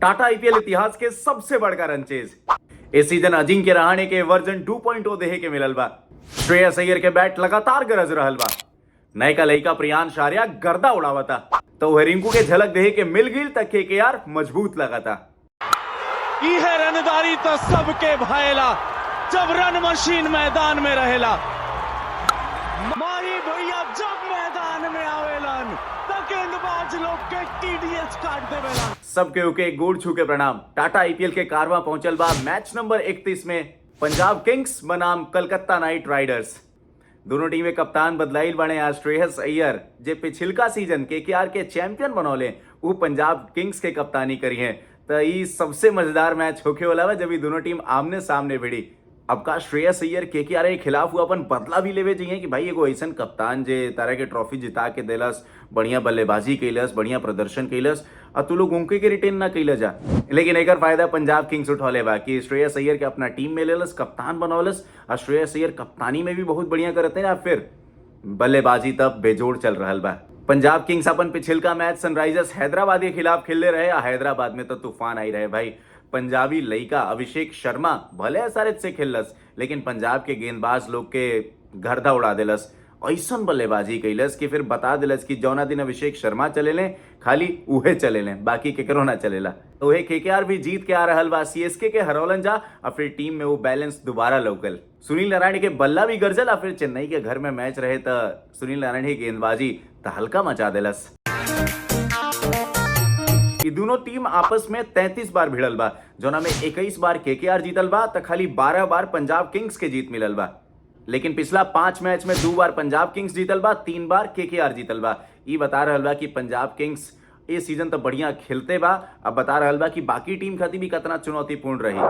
Tata IPL इतिहास के सबसे बड़का रन चेज इस सीजन अजिंक्य रहाणे के वर्जन 2.0 देहे के मिलल बा। श्रेयस अय्यर के बैट लगातार गरज रहल बा। नयका लयका प्रियांश आर्या गर्दा उड़ावता तो वह रिंकू के झलक देहे के मिल गिल तक केकेआर मजबूत लगाता। की है रनदारी तो सबके भाएला जब रन मशीन मैदान में रहेला। माही भैया जब मैदान में आवेलन तो गेंदबाज लोग के टीडीएस काट देवेला। सबके उके गोड़ छू के प्रणाम। टाटा आईपीएल के कारवां पहुंचल बा मैच नंबर 31 में पंजाब किंग्स बनाम कलकत्ता नाइट राइडर्स। दोनों टीमें कप्तान बदलाइल बने। आज श्रेयस अय्यर जे पिछिलका सीजन केकेआर के चैंपियन बनौले वो पंजाब किंग्स के कप्तानी करी है। तो ये सबसे मजेदार मैच होके वाला है जब ये दोनों टीम आमने सामने भिड़ी। अब का श्रेयस अय्यर केकेआर के खिलाफ हुआ अपन बदला भी लेवे चाहिए कि भाई एगो ऐसा कप्तान जे तारा के ट्रॉफी जिता के देलस, बढ़िया बल्लेबाजी कैलस, बढ़िया प्रदर्शन कैलस और तू लोग उनके के रिटेन ना कैल जा। लेकिन एक फायदा पंजाब किंग्स उठौले बा कि श्रेयस अय्यर के अपना टीम में लेलस, कप्तान बनौलस और श्रेयस अय्यर कप्तानी में भी बहुत बढ़िया करते हैं। फिर बल्लेबाजी तब बेजोड़ चल रहा बा। पंजाब किंग्स अपन पिछिलका मैच सनराइजर्स हैदराबाद के खिलाफ खेलने रहे। हैदराबाद में तो तूफान आई रहे भाई। पंजाबी लयका अभिषेक शर्मा भले एसआरएच से खेलस लेकिन पंजाब के गेंदबाज लोग के गर्दा उड़ा दिलस। ऐसा बल्लेबाजी कैलस कि फिर बता दिलस कि जौना दिन अभिषेक शर्मा चले लें खाली उहे चले लें, बाकी केकरो ना चलेला। तो वह केकेआर भी जीत के आ रहल बा। सीएसके के हरौलन जा और फिर टीम में वो बैलेंस दोबारा लौकल। सुनील नारायण के बल्ला भी गर्जल और फिर चेन्नई के घर में मैच रहे तो सुनील नारायण की गेंदबाजी तहलका मचा दिलस। ये दोनों टीम आपस में 33 बार भिड़ल बा, जोना में 21 बार केकेआर जीतल बा तो खाली 12 बार पंजाब किंग्स के जीत मिलल बा। लेकिन पिछला 5 मैच में 2 बार पंजाब किंग्स जीतल बा, 3 बार केकेआर जीतल बा। ये बता रहल बा कि पंजाब किंग्स ये सीजन तो बढ़िया खेलते बा। अब बता रहल बा कि बाकी टीम खातिर भी कितना चुनौतीपूर्ण रही।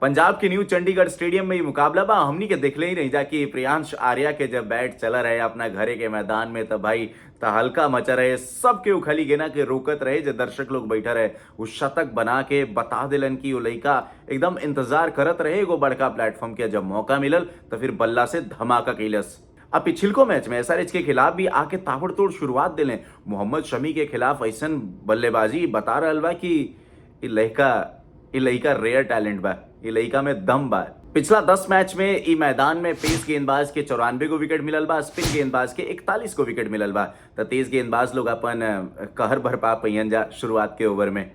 पंजाब के न्यू चंडीगढ़ स्टेडियम में ये मुकाबला बा। हमनी के देखले ही नहीं जा कि प्रियांश आर्या के जब बैट चला रहे अपना घरे के मैदान में तो भाई तहलका मचा रहे। सबके उखली गेना के रोकत रहे जो दर्शक लोग बैठा रहे। वो शतक बना के बता दिलन कि वो लड़का एकदम इंतजार करत रहे एगो बड़का प्लेटफॉर्म के। जब मौका मिलल तो फिर बल्ला से धमाका कैलस। अब पिछिलको मैच में एसआरएच के खिलाफ भी आके ताबड़तोड़ शुरुआत दिले। मोहम्मद शमी के खिलाफ ऐसा बल्लेबाजी बता रहल बा कि ये लड़का रेयर टैलेंट बा, ये लड़का में दम बा। पिछला 10 मैच में ई मैदान में पेस गेंदबाज के 94 को विकेट मिलल बा, स्पिन गेंदबाज के 41 को विकेट मिलल बा। तो तेज गेंदबाज लोग अपन कहर भर पा पहियन जा शुरुआत के ओवर में।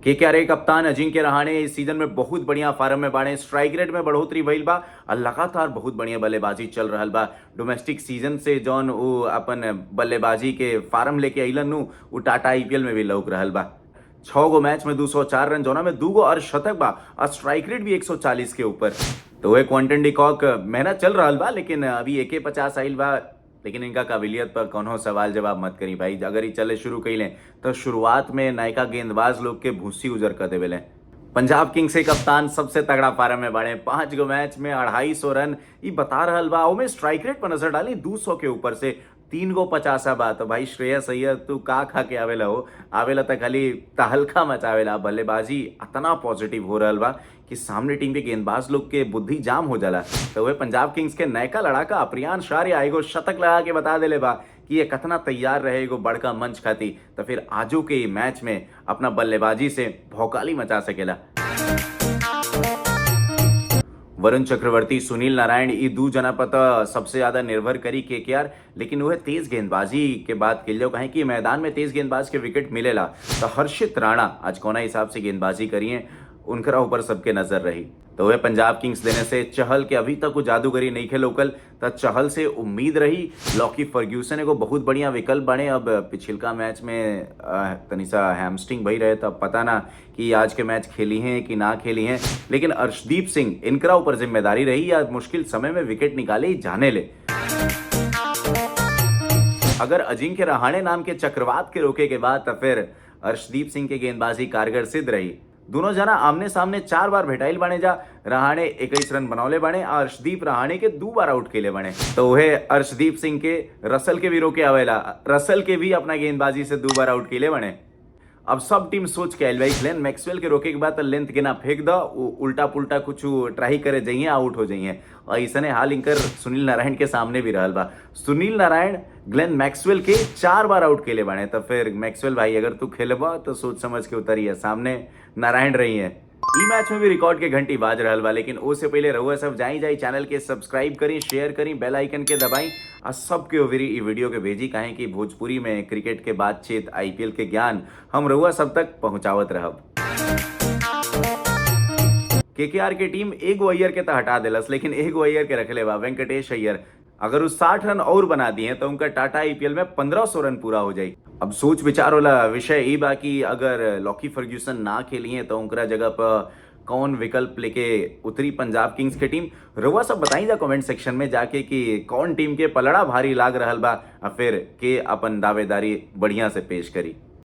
केकेआर के कप्तान अजिंक्य रहाणे इस सीजन में बहुत बढ़िया फॉर्म में बाड़े। स्ट्राइक रेट में बढ़ोतरी भइल बा और लगातार बहुत बढ़िया बल्लेबाजी चल रहा बा। डोमेस्टिक सीजन से जौन वो अपन बल्लेबाजी के फॉर्म लेके अइलन नु वो टाटा आईपीएल में भी लौक रहा बा। 6 गो मैच में 204 रन, जोना में 2 गो अर्धशतक बा और स्ट्राइक रेट भी 140 के ऊपर। तो वह क्वांटन डिकॉक मेहनत चल रहा बा लेकिन अभी 150 आइल बा। लेकिन इनका काबिलियत पर कोनो सवाल जवाब मत करी भाई। अगर ये चले शुरू कैले तो शुरुआत में नयका गेंदबाज लोग के भूसी उजर कर देवेले। पंजाब किंग्स के कप्तान सबसे तगड़ा फार्म में बाड़े। 5 गो मैच में 250 रन ये बता रहल बा। में स्ट्राइक रेट पर नजर डाली 200 के ऊपर से 3 गो 50 बा। तो भाई श्रेयस अय्यर तू का खा के आवेला हो, आवेला तो खाली तहलका मचावेला। बल्लेबाजी इतना पॉजिटिव हो रहल बा कि सामने टीम के गेंदबाज लोग के बुद्धि जाम हो जाला। तो वह पंजाब किंग्स के नयका लड़ाका प्रियांश आर्या एगो शतक लगा के बता देले बा कि ये कितना तैयार रहे एगो बड़का मंच खाती। तो फिर आजू के मैच में अपना बल्लेबाजी से भौकाली मचा सकेला। वरुण चक्रवर्ती, सुनील नारायण ये 2 जना पर सबसे ज्यादा निर्भर करी केकेआर। लेकिन वह तेज गेंदबाजी के बात कह लो कहें कि मैदान में तेज गेंदबाज के विकेट मिलेला तो हर्षित राणा आज कोना हिसाब से गेंदबाजी करिए उनकरा ऊपर सबके नजर रही। तो वह पंजाब किंग्स देने से चहल के अभी तक वो जादूगरी नहीं खेल लोकल तो चहल से उम्मीद रही। लॉकी फर्ग्यूसन को बहुत बढ़िया विकल्प बने। अब पिछिलका मैच में तनिसा हैमस्ट्रिंग भई रहे तो पता ना कि आज के मैच खेली हैं कि ना खेली हैं। लेकिन अर्शदीप सिंह इनकरा ऊपर जिम्मेदारी रही या मुश्किल समय में विकेट निकाले जाने ले। अगर अजिंक्य रहाणे नाम के चक्रवात के रोके के बाद तो फिर अर्शदीप सिंह के गेंदबाजी कारगर सिद्ध रही। दोनों जना आमने सामने 4 बार भेटाइल बने जा। रहाणे 21 रन बनौले बने और अर्शदीप रहाणे के 2 बार आउट केले बने। तो वह अर्शदीप सिंह के रसल के भी रोके आवेला, रसल के भी अपना गेंदबाजी से 2 बार आउट केले बने। अब सब टीम सोच के आयल भाई ग्लेन मैक्सवेल के रोके के बाद लेंथ गिना फेंक द उल्टा पुल्टा कुछ ट्राई करे जाइए आउट हो जाइए। और ऐसने हाल इनकर सुनील नारायण के सामने भी रहल बा। सुनील नारायण ग्लेन मैक्सवेल के 4 बार आउट केले बाड़े। तो फिर मैक्सवेल भाई अगर तू खेलबा तो सोच समझ के उतरिए, सामने नारायण रही है। ई मैच में भी रिकॉर्ड के घंटी बाज रहल बा, लेकिन उससे पहले रहुआ सब जाई चैनल के सब्सक्राइब करी, शेयर करी, बेल आइकन के दबाई और सबके ओवरी ई वीडियो के भेजी, काहे कि भोजपुरी में क्रिकेट के बातचीत आईपीएल के ज्ञान हम रहुआ सब तक पहुंचावत रहब। केकेआर के टीम एगो अय्यर के तो हटा दिलस, लेकिन एगो अय्यर के रखले बा वेंकटेश अय्यर। अगर उस 60 रन और बना दिए तो उनका टाटा आईपीएल में 1500 रन पूरा हो जाए। अब सोच विचार वाला विषय ये बा कि अगर लॉकी फर्ग्यूसन ना खेलिए तो उनका जगह पर कौन विकल्प लेके उतरी पंजाब किंग्स के टीम। रउआ सब बताई जा कमेंट सेक्शन में जाके कि कौन टीम के पलड़ा भारी लाग रहल बा, और फिर के अपन दावेदारी बढ़िया से पेश करी।